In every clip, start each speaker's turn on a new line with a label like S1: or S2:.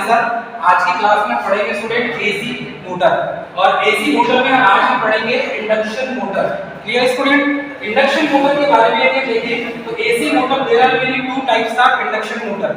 S1: साथ आज की क्लास में पढ़ेंगे स्टूडेंट एसी मोटर। और एसी मोटर में आज हम पढ़ेंगे induction motor. Clear student? Induction motor के बारे में यदि देखें तो AC motor there are many two types of induction motor.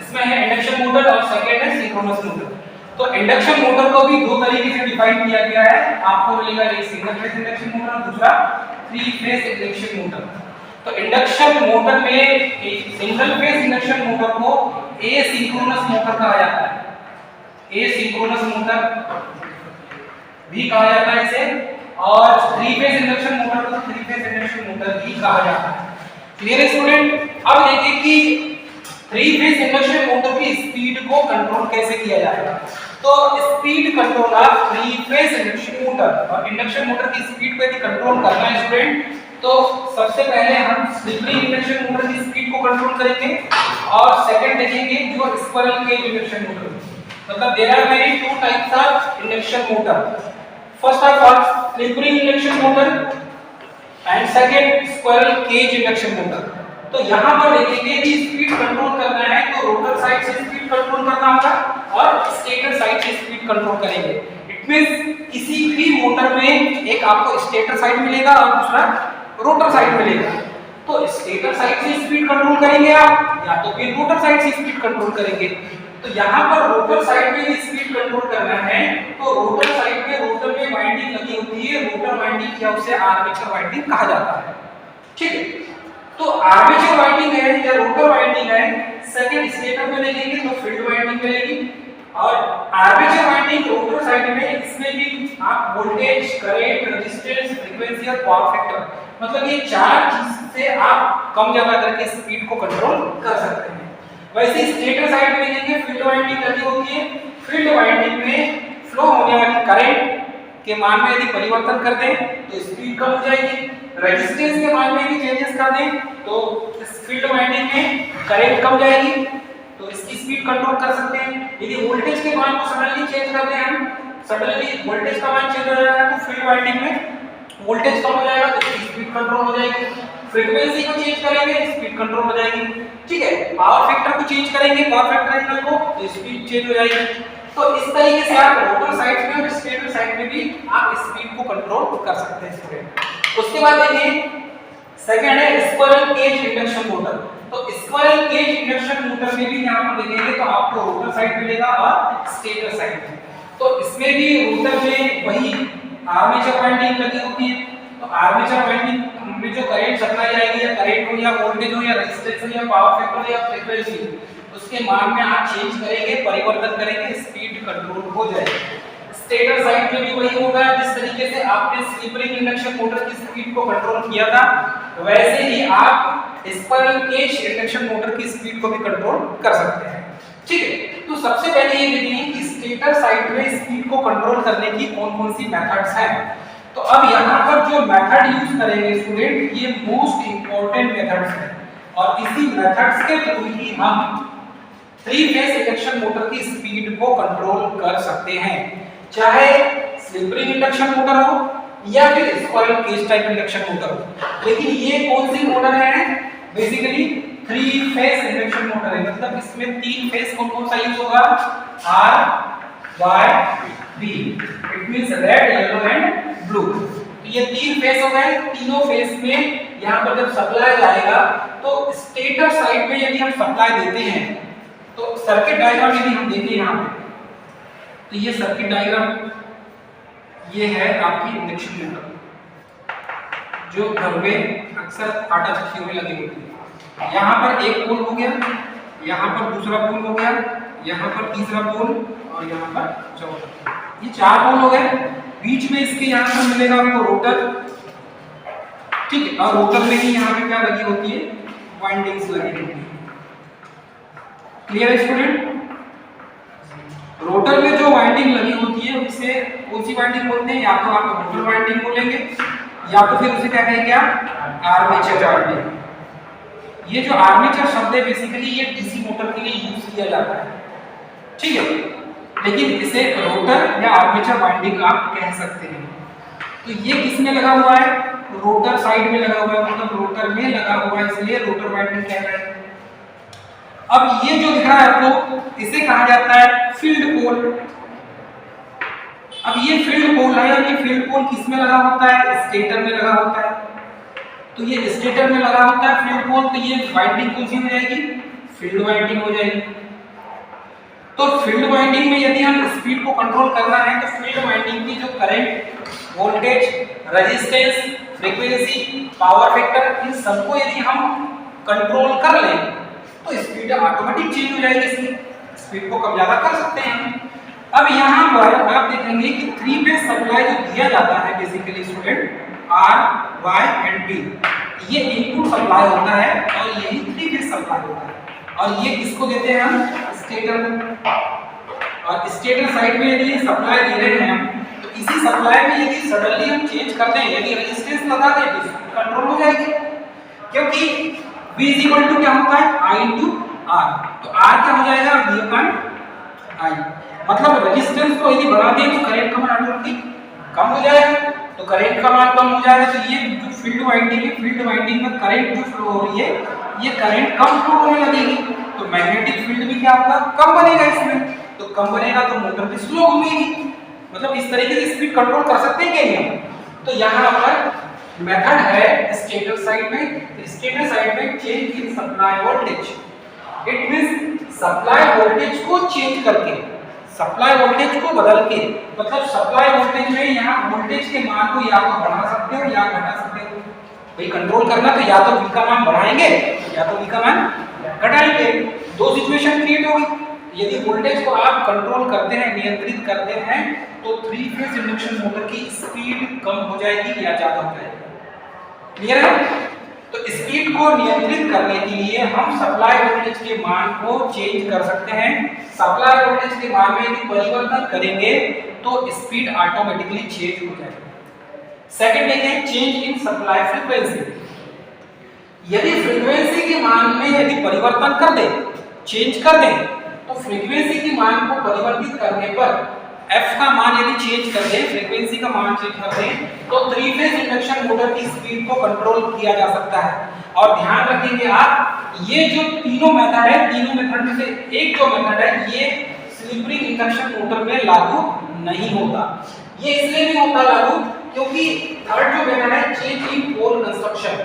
S1: इसमें है इंडक्शन मोटर और सेकंड है सिंक्रोनस मोटर। तो इंडक्शन मोटर को भी दो तरीके से डिफाइन किया गया है। आपको मिलेगा एक सिंगल फेज इंडक्शन मोटर और दूसरा थ्री फेज इंडक्शन मोटर। तो इंडक्शन मोटर में सिंगल फेज इंडक्शन मोटर को एसिंक्रोनस मोटर कहा जाता है। एसिंक्रोनस मोटर भी कहा जाता है इसे, और थ्री फेज इंडक्शन मोटर को थ्री फेज इंडक्शन मोटर भी कहा जाता है। क्लियर है स्टूडेंट? अब देखिए कि थ्री फेज इंडक्शन मोटर की स्पीड को कंट्रोल कैसे किया जाएगा। तो speed control of three phase induction motor और इंडक्शन मोटर की स्पीड को यदि कंट्रोल करना है स्टूडेंट, तो सबसे पहले हम स्लिप रिंग इंडक्शन मोटर की स्पीड को कंट्रोल करेंगे और सेकंड देखेंगे जो स्क्विरल केज इंडक्शन मोटर। मतलब there are very two types of induction motor. First of all slip ring induction motor and second squirrel cage induction motor. तो यहां पर देखेंगे कि स्पीड कंट्रोल करना है तो रोटर साइड से स्पीड कंट्रोल करना होगा और स्टेटर साइड से स्पीड कंट्रोल करेंगे। इट मींस किसी भी मोटर में एक आपको स्टेटर साइड मिलेगा और दूसरा रोटर साइड मिलेगा। तो स्टेटर साइड से स्पीड कंट्रोल करेंगे आप या तो फिर रोटर साइड से स्पीड कंट्रोल करेंगे। तो यहाँ पर रोटर साइड में भी स्पीड कंट्रोल करना है तो रोटर साइड में रोटर में वाइंडिंग लगी होती है, रोटर वाइंडिंग या उसे आर्मेचर वाइंडिंग कहा जाता है। ठीक है, तो आर्मेचर वाइंडिंग है या रोटर वाइंडिंग है, सेकंड स्टेटर में देखेंगे तो फील्ड वाइंडिंग मिलेगी। और आर्मेचर वाइंडिंग रोटर साइड में इसमें भी आप वोल्टेज, करंट, रेजिस्टेंस, फ्रीक्वेंसी और पावर फैक्टर मतलब ये चार चीज से आप कम ज्यादा करके स्पीड को कंट्रोल कर सकते हैं। वैसे स्टेटर साइड में देखेंगे फील्ड वाइंडिंग लगी होती है। फील्ड वाइंडिंग में फ्लो होने वाली करंट के मान में यदि परिवर्तन कर दें तो स्पीड कम हो जाएगी। रेजिस्टेंस के मान में भी चेंजेस कर दें तो इस फील्ड वाइंडिंग में करंट कम जाएगी तो इसकी स्पीड कंट्रोल कर सकते हैं। यदि वोल्टेज के मान को सडनली चेंज कर दें हम, सडनली वोल्टेज का मान चेंज हो जाएगा तो फील्ड वाइंडिंग में वोल्टेज कम हो जाएगा तो इसकी स्पीड कंट्रोल हो जाएगी। फ्रीक्वेंसी को चेंज करेंगे स्पीड कंट्रोल हो जाएगी। ठीक है, पावर फैक्टर को चेंज करेंगे, पावर फैक्टर एंगल को, तो स्पीड चेंज हो जाएगी। तो इस तरीके से आप रोटर साइड में और स्टेटर साइड में भी आप स्पीड को कंट्रोल कर सकते हैं स्टूडेंट। उसके बाद देखिए सेकंड है स्क्विरल केज इंडक्शन मोटर। तो स्क्विरल केज इंडक्शन मोटर में भी यहां पर देखेंगे तो आपको रोटर साइड मिलेगा और स्टेटर साइड में। तो इसमें भी रोटर में वही आर्मेचर वाइंडिंग लगी होती है। तो आर्मेचर वाइंडिंग में जो करंट सप्लाई आएगी या करंट हो या वोल्टेज हो या रेजिस्टेंस हो या पावर फैक्टर हो या फ्रीक्वेंसी, उसके मान में आप चेंज करेंगे, परिवर्तन करेंगे, स्पीड कंट्रोल हो जाएगी। स्टेटर साइड में भी वही होगा। जिस तरीके से आपने स्लिप रिंग इंडक्शन मोटर की स्पीड को कंट्रोल किया था वैसे ही आप स्क्विरल केज इंडक्शन मोटर की स्पीड को भी कंट्रोल कर सकते हैं। ठीक है, तो सबसे पहले ये देखिए कि स्टेटर साइड में स्पीड को कंट्रोल करने की कौन-कौन सी मेथड्स हैं। तो अब यहाँ पर जो मेथड यूज करेंगे स्टूडेंट ये मोस्ट इंपॉर्टेंट मेथड्स हैं और इसी मेथड्स के थ्रू ही हम थ्री फेज इंडक्शन मोटर की स्पीड को कंट्रोल कर सकते हैं, चाहे स्लिप रिंग इंडक्शन मोटर हो या फिर squirrel cage type induction motor हो। लेकिन ये कौन सी मोटर है? Basically three phase induction motor है। मतलब इसमें तीन फेज कौन सा यूज होगा? R, Y, B। It means red, yellow and blue. तो ये तीन फेज हो गए। तीनों फेज में यहाँ पर जब सप्लाई जाएगा तो स्टेटर साइड में यदि हम सप्लाई देते हैं तो सर्किट डायग्राम यदि हम देखें यहाँ पे तो ये सर्किट डायग्राम ये है आपकी इंडक्शन मोटर जो घर में अक्सर आटा चक्की में लगी होती है। यहाँ पर एक पोल हो गया, यहाँ पर दूसरा पोल हो गया, यहाँ पर तीसरा पोल और यहाँ पर चौथा। ये चार पोल हो गए। बीच में इसके यहाँ पर मिलेगा आपको रोटर। ठीक है, और रोटर में ही यहाँ पे क्या लगी होती है? वाइंडिंग्स लगी होती है। क्लियर है स्टूडेंट? रोटर में जो वाइंडिंग लगी होती है उसे कौन सी वाइंडिंग बोलते हैं? या तो आप रोटर वाइंडिंग बोलेंगे या तो फिर उसे क्या कहेंगे आप? Armature winding. ये जो आर्मेचर शब्द है बेसिकली ये डीसी मोटर के लिए यूज किया जाता है। ठीक है, लेकिन इसे रोटर या आर्मेचर वाइंडिंग आप कह सकते हैं। तो ये किस में लगा हुआ है? रोटर साइड में लगा हुआ है, मतलब रोटर में लगा हुआ है, इसलिए रोटर वाइंडिंग कह रहे हैं। अब ये जो दिख रहा है आपको इसे कहा जाता है फील्ड पोल। अब ये फील्ड पोल है, ये फील्ड पोल किस में लगा होता है? स्टेटर में लगा होता है। तो ये स्टेटर में लगा होता है फील्ड पोल, तो ये वाइंडिंग कौन सी हो जाएगी? फील्ड वाइंडिंग हो जाएगी। तो फील्ड वाइंडिंग में यदि हम स्पीड को कंट्रोल करना है तो फील्ड वाइंडिंग की जो current, voltage, resistance, frequency, power factor, इन सबको यदि हम कंट्रोल कर लें तो स्पीड ऑटोमेटिक चेंज हो जाएगी। इसकी स्पीड को कम ज्यादा कर सकते हैं। अब यहाँ पर आप देखेंगे कि 3 फेज सप्लाई जो दिया जाता है basically student R, Y and B, ये इनपुट सप्लाई होता है और यही 3 फेज सप्लाई होता है। और ये किसको देते हैं हम? स्टेटर को। और स्टेटर साइड में यदि सप्लाई दे रहे हैं हम, तो इसी सप्लाई में यदि सडनली हम चेंज करते हैं, यदि रेजिस्टेंस लगा दें तो कंट्रोल हो जाएगी, क्योंकि V क्या होता है? I × R। तो R क्या हो जाएगा? V/I। मतलब रेजिस्टेंस को यदि बढ़ा दें तो करंट का मान ऑटोमेटिक कम हो जाएगा। तो करंट का मान कम हो जाएगा तो ये जो फील्ड वाइंडिंग है, फील्ड वाइंडिंग में करंट जो फ्लो हो रही है, ये करंट कम फ्लो होने लगेगी। तो मैग्नेटिक फील्ड भी क्या होगा? कम बनेगा इसमें। तो कम बनेगा तो मोटर भी स्लो घूमेगी। मतलब इस तरीके से स्पीड कंट्रोल कर सकते हैं क्या नहीं? तो यहाँ पर मेथड है स्टेटर साइड में। स्टेटर साइड में change in supply voltage, it means supply voltage को चेंज करके, सप्लाई वोल्टेज को बदल के, मतलब सप्लाई वोल्टेज में यहाँ वोल्टेज के मान को या तो बढ़ा सकते हो या घटा सकते हो। भाई कंट्रोल करना तो या तो V का मान बढ़ाएंगे या तो V का मान घटाएंगे। दो सिचुएशन क्रिएट होगी। यदि वोल्टेज को आप कंट्रोल करते हैं, नियंत्रित करते हैं, तो 3 फेज इंडक्शन मोटर की स्पीड कम हो जाएगी या ज्यादा हो जाएगी। क्लियर है? तो स्पीड को नियंत्रित करने के लिए हम सप्लाई वोल्टेज के मान को चेंज कर सकते हैं। सप्लाई वोल्टेज के मान में यदि परिवर्तन करेंगे तो स्पीड ऑटोमेटिकली चेंज हो जाएगी। सेकंड देखें, चेंज इन सप्लाई फ्रीक्वेंसी। यदि फ्रीक्वेंसी के मान में यदि परिवर्तन कर दें, चेंज कर दें, तो फ्रीक्वेंसी के मान को परिवर्तित करने पर F का मान यदि चेंज कर दें, फ्रीक्वेंसी का मान चेंज कर दें, तो 3 फेज इंडक्शन मोटर की स्पीड को कंट्रोल किया जा सकता है। और ध्यान रखेंगे आप, ये जो तीनों मेथड है, तीनों मेथड में से एक जो मेथड है, ये स्लिप रिंग इंडक्शन मोटर में लागू नहीं होता। ये इसलिए नहीं होता लागू क्योंकि थर्ड जो मेथड है, चेंज इन पोल कंस्ट्रक्शन।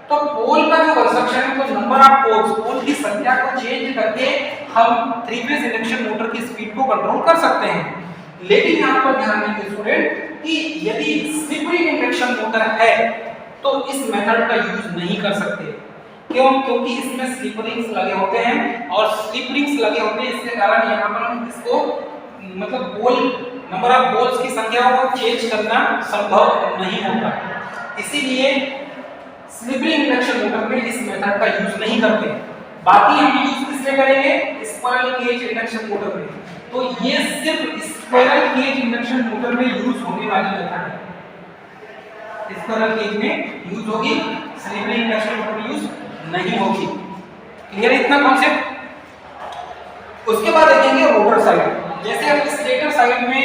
S1: तो पोल का जो कंस्ट्रक्शन है, तो नंबर ऑफ पोल्स, पोल की संख्या को चेंज करके हम 3 फेज इंडक्शन मोटर की स्पीड को कंट्रोल कर सकते हैं। लेकिन यहाँ पर ध्यान देंगे स्टूडेंट कि यदि स्लिप रिंग इंडक्शन मोटर है तो इस मेथड का यूज नहीं कर सकते। क्यों? क्योंकि इसमें स्लिप रिंग्स लगे होते हैं और स्लिप रिंग्स लगे होते हैं, इसके कारण यहाँ पर हम इसको मतलब पोल, नंबर ऑफ पोल्स की संख्या को चेंज करना संभव नहीं होता। इसीलिए स्लिप रिंग इंडक्शन मोटर में इस मेथड का यूज नहीं करते। बाकी हम यूज किसमें करेंगे? स्क्विरल केज इंडक्शन मोटर में। तो ये सिर्फ स्क्विरल केज इंडक्शन मोटर में यूज होने वाली मेथड है। स्क्विरल केज में यूज होगी, स्लिप रिंग इंडक्शन मोटर में यूज नहीं होगी। क्लियर है इतना कॉन्सेप्ट? उसके बाद देखेंगे रोटर साइड। जैसे हम स्टेटर साइड में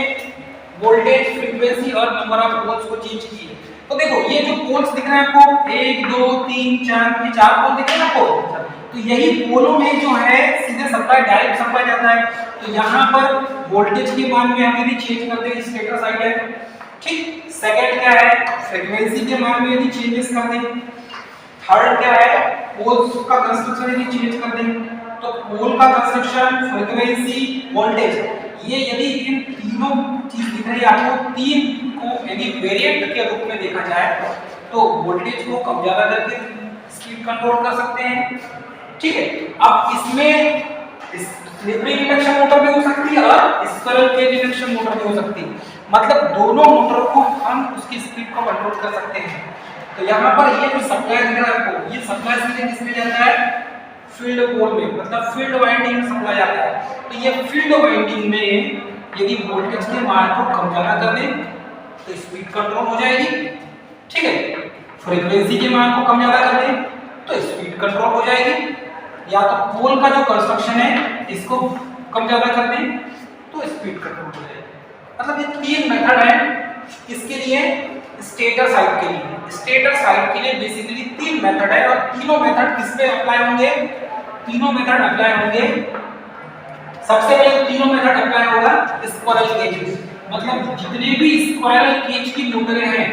S1: वोल्टेज, फ्रीक्वेंसी और नंबर ऑफ पोल्स को चेंज किए, तो देखो ये जो पोल्स दिख रहे हैं आपको, 1 2 3 4, ये 4 पोल दिख रहे हैं आपको। तो यही पोलों में जो है सीधे सप्लाई, डायरेक्ट सप्लाई जाता है। तो यहाँ पर वोल्टेज के मान में हम यदि चेंज करते हैं, स्टेटर साइड है, ठीक। सेकंड क्या है? फ्रीक्वेंसी के मान में यदि चेंजेस कर दें। थर्ड क्या है? पोल्स का कंस्ट्रक्शन यदि चेंज कर दें, तो पोल का कंस्ट्रक्शन, फ्रीक्वेंसी, वोल्टेज, ये यदि इन तीनों चीज दिख रही है आपको, तीन को यदि वेरिएंट के रूप में देखा जाए तो वोल्टेज को कम ज्यादा करके स्पीड कंट्रोल कर सकते हैं, ठीक है। अब इसमें स्लिप रिंग इंडक्शन मोटर भी हो सकती है और स्क्विरल केज इंडक्शन मोटर भी हो सकती है। मतलब दोनों मोटरों को हम उसकी स्पीड को कंट्रोल कर सकते हैं। तो यहाँ पर ये जो सप्लाई दिख रहा है आपको, ये सप्लाई सीधे किसमें जाता है? फील्ड पोल में, मतलब फील्ड वाइंडिंग में सप्लाई आता है। तो ये फील्ड वाइंडिंग में यदि वोल्टेज के मान को कम ज्यादा कर दें तो स्पीड कंट्रोल हो जाएगी, ठीक है। फ्रीक्वेंसी के मान को कम ज्यादा कर दें तो स्पीड कंट्रोल हो जाएगी, या तो पोल का जो कंस्ट्रक्शन है इसको कम ज्यादा कर दें तो स्पीड कंट्रोल हो जाएगी। मतलब ये तीन मेथड है इसके लिए, स्टेटर साइड के लिए। स्टेटर साइड के लिए बेसिकली तीन मेथड है और तीनों मेथड किस पे अप्लाई होंगे? तीनों मेथड अप्लाई होंगे। सबसे पहले तो तीनों मेथड अप्लाई होगा स्क्वायरल केज, मतलब जितने भी स्क्वायरल केज की मोटरें हैं,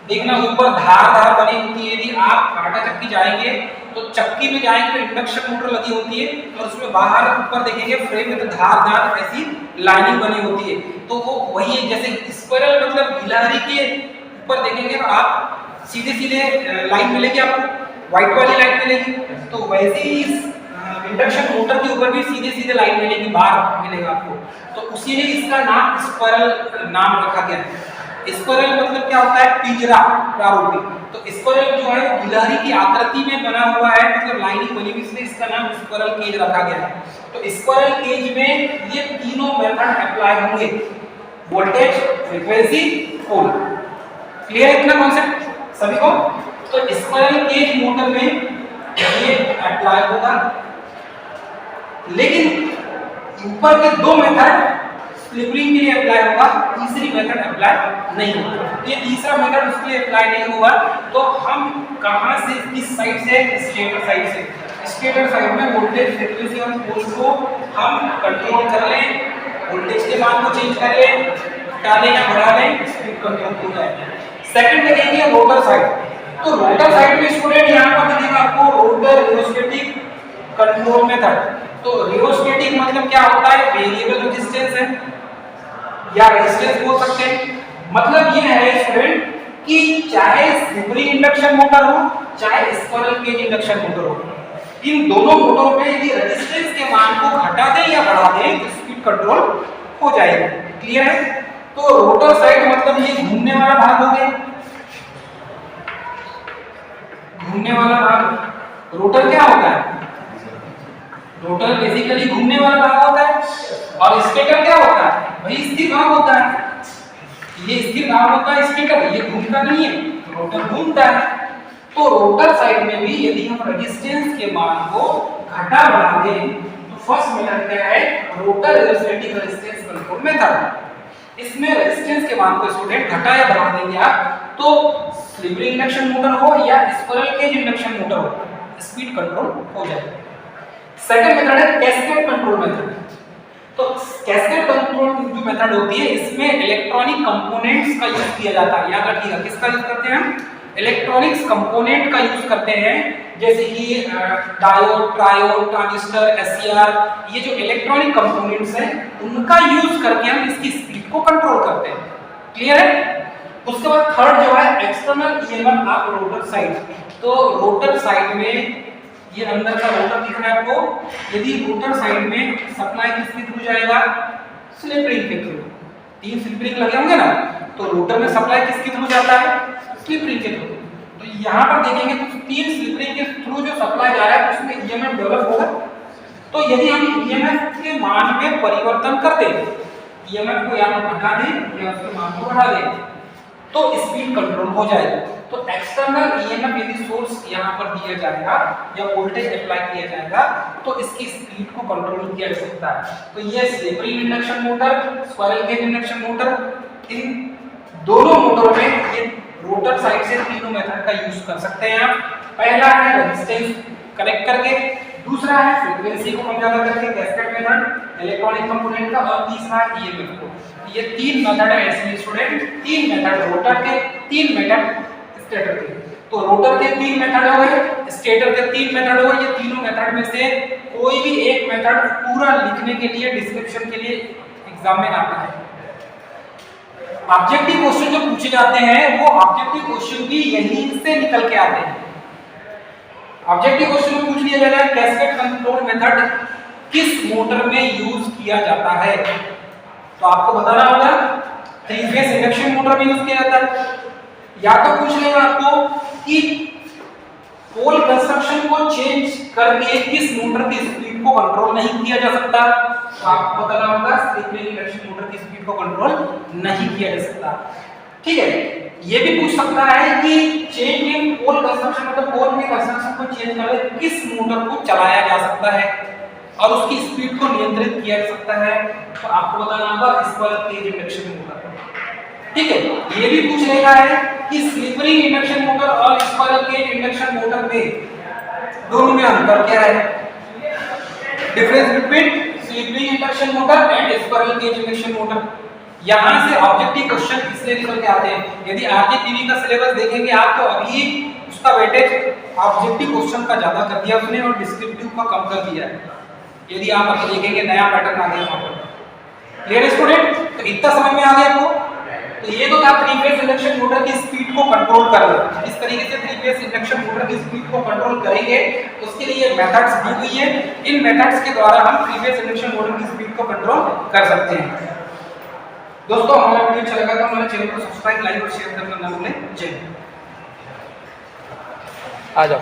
S1: देखना ऊपर धार बनी होती है। यदि आप आटा चक्की जाएंगे तो चक्की में जाएंगे तो इंडक्शन मोटर लगी होती है और उसमें बाहर ऊपर देखेंगे फ्रेम में तो धार ऐसी लाइनिंग बनी होती है, तो वो वही है। जैसे स्क्वायरल मतलब गिलहरी के ऊपर देखेंगे तो आप सीधे सीधे लाइन मिलेगी, आपको व्हाइट वाली लाइन मिलेगी, तो वैसे ही इंडक्शन मोटर के ऊपर भी सीधे सीधे लाइन मिलेगी, बार मिलेगा आपको, तो उसीलिए इसका नाम स्क्वायरल नाम रखा गया है। स्क्वायरल मतलब क्या होता है, पिंजरा प्रारूपी। तो स्क्वायरल जो है गिलहरी की आकृति में बना हुआ है, मतलब लाइनिंग बनी हुई, इसलिए इसका नाम स्क्वायरल केज रखा गया है। तो स्क्वायरल केज में ये तीनों मेथड अप्लाई होंगे, वोल्टेज, फ्रीक्वेंसी, पोल। क्लियर है इतना कॉन्सेप्ट सभी को? तो स्क्वायरल केज मोटर में ये अप्लाई होगा, लेकिन ऊपर के दो मेथड स्लिप रिंग के लिए अप्लाई होगा, तीसरी मेथड अप्लाई नहीं होगा। ये तीसरा मेथड उसके लिए अप्लाई नहीं होगा। तो हम कहां से, किस साइड से? स्टेटर साइड से। स्टेटर साइड में वोल्टेज, फ्रीक्वेंसी और पोल को हम कंट्रोल कर लें, वोल्टेज के मान को चेंज कर लें, घटा लें या बढ़ा लें, स्पीड कंट्रोल हो जाए। सेकंड देखेंगे रोटर साइड। तो रोटर साइड में स्टूडेंट यहां पर दिखेगा आपको रोटर रियोस्टेटिक कंट्रोल मेथड। तो रियोस्टेटिक मतलब क्या होता है, वेरिएबल रेजिस्टेंस है या रेजिस्टेंस बोल सकते हैं। मतलब ये है स्टूडेंट कि चाहे स्लिप इंडक्शन मोटर हो चाहे स्क्वायरल केज इंडक्शन मोटर हो, इन दोनों मोटरों में यदि रेजिस्टेंस के मान को घटा दें या बढ़ा दें तो स्पीड कंट्रोल हो जाएगा। क्लियर है? तो रोटर साइड मतलब ये घूमने वाला भाग हो गया, घूमने वाला भाग। रोटर क्या होता है? रोटर बेसिकली घूमने वाला भाग होता है, और स्टेटर क्या होता है? वही स्थिर भाग होता है। ये स्थिर भाग होता है स्टेटर, ये घूमता नहीं है, रोटर घूमता है। तो रोटर साइड में भी यदि हम रेजिस्टेंस के मान को घटा बढ़ा दें तो फर्स्ट मेथड क्या है, rotor rheostatic resistance control method. इसमें रेजिस्टेंस के मान को स्टूडेंट घटा या बढ़ा देंगे आप तो स्लिप रिंग इंडक्शन मोटर हो या स्क्वायरल केज इंडक्शन मोटर हो, स्पीड कंट्रोल हो जाएगा। सेकंड मेथड है कैस्केड कंट्रोल मेथड। तो कैस्केड कंट्रोल जो मेथड होती है इसमें इलेक्ट्रॉनिक कंपोनेंट्स का यूज किया जाता है। याद रखिएगा किसका यूज करते हैं हम? इलेक्ट्रॉनिक्स कंपोनेंट का यूज करते हैं, जैसे कि डायोड, ट्रायोड, ट्रांजिस्टर, एससीआर, ये जो इलेक्ट्रॉनिक कंपोनेंट्स हैं उनका यूज करके हम इसकी स्पीड को कंट्रोल करते हैं। क्लियर है? उसके बाद थर्ड जो है external EMF of rotor side. तो रोटर साइड में ये अंदर का रोटर दिख रहा है आपको, यदि रोटर साइड में सप्लाई किसके थ्रू जाएगा? स्लिप रिंग के थ्रू। 3 स्लिप रिंग लगे होंगे ना, तो रोटर में सप्लाई किसके थ्रू जाता है? स्लिप रिंग के थ्रू। तो यहाँ पर देखेंगे तो 3 स्लिप रिंग के थ्रू जो सप्लाई जा रहा है उसमें ईएमएफ डेवलप होगा। तो यदि हम ईएमएफ के मान में परिवर्तन कर दें, ईएमएफ को या तो घटा दें या उसके मान को बढ़ा दें, तो स्पीड कंट्रोल हो जाएगा। तो एक्सटर्नल ईएमएफ यदि सोर्स यहाँ पर दिया जाएगा या वोल्टेज अप्लाई किया जाएगा तो इसकी स्पीड को कंट्रोल किया जा सकता है। तो ये slip ring induction motor, squirrel cage induction motor, इन दोनों मोटरों में ये रोटर साइड से तीनों मेथड का यूज कर सकते हैं आप। पहला है रेजिस्टेंस कनेक्ट करके, दूसरा है फ्रीक्वेंसी को कम ज्यादा करके कैस्केड मेथड इलेक्ट्रॉनिक कंपोनेंट का, और तीसरा ईएमएफ को। ये 3 मेथड है इसमें स्टूडेंट, 3 मेथड रोटर के, 3 मेथड स्टेटर के। तो रोटर के 3 मेथड हो गए, स्टेटर के 3 मेथड हो गए। ये तीनों मेथड में से कोई भी एक मेथड पूरा लिखने के लिए, डिस्क्रिप्शन के लिए एग्जाम में आता है। ऑब्जेक्टिव क्वेश्चन जो पूछे जाते हैं वो ऑब्जेक्टिव क्वेश्चन भी यहीं से निकल के आते हैं। ऑब्जेक्टिव क्वेश्चन में पूछ लिया जाएगा कैस्केड कंट्रोल मेथड किस मोटर में यूज किया जाता है, तो आपको बताना होगा 3 फेज इंडक्शन मोटर में यूज किया जाता है। या तो पूछ लेगा आपको कि पोल कंस्ट्रक्शन को चेंज करके किस मोटर की स्पीड को कंट्रोल नहीं किया जा सकता, तो आपको बताना होगा स्लिप रिंग इंडक्शन मोटर की स्पीड को कंट्रोल नहीं किया जा सकता। ठीक है, ये भी पूछ सकता है कि चेंज इन पोल कंस्ट्रक्शन मतलब पोल के कंस्ट्रक्शन को चेंज करके किस मोटर को चलाया जा सकता है और उसकी स्पीड को नियंत्रित किया जा सकता है, तो आपको बताना होगा स्क्वायरल केज इंडक्शन मोटर। ठीक है, ये भी पूछ लेगा है कि स्लिप रिंग इंडक्शन मोटर और स्क्वायरल केज इंडक्शन मोटर में दोनों में अंतर क्या है। Difference between slip ring induction motor and squirrel cage induction motor. यहाँ से ऑब्जेक्टिव क्वेश्चन इसलिए निकल के आते हैं। यदि आरके का सिलेबस देखेंगे आप तो अभी उसका वेटेज ऑब्जेक्टिव क्वेश्चन का ज्यादा कर दिया उसने और डिस्क्रिप्टिव का कम कर दिया है। यदि आप अभी देखेंगे नया पैटर्न आ गया वहां पर। Clear student? तो इतना समझ में आ गया आपको? तो ये तो था थ्री फेज इंडक्शन मोटर की स्पीड को कंट्रोल करना। इस तरीके से थ्री फेज इंडक्शन मोटर की स्पीड को कंट्रोल करेंगे उसके लिए मेथड्स दी हुई है। इन मेथड्स के द्वारा हम थ्री फेज इंडक्शन मोटर की स्पीड को कंट्रोल कर सकते हैं। दोस्तों हमारा वीडियो अच्छा लगा तो हमारे चैनल को सब्सक्राइब, लाइक और शेयर करना ना भूलें। जय हिंद। आ जाओ।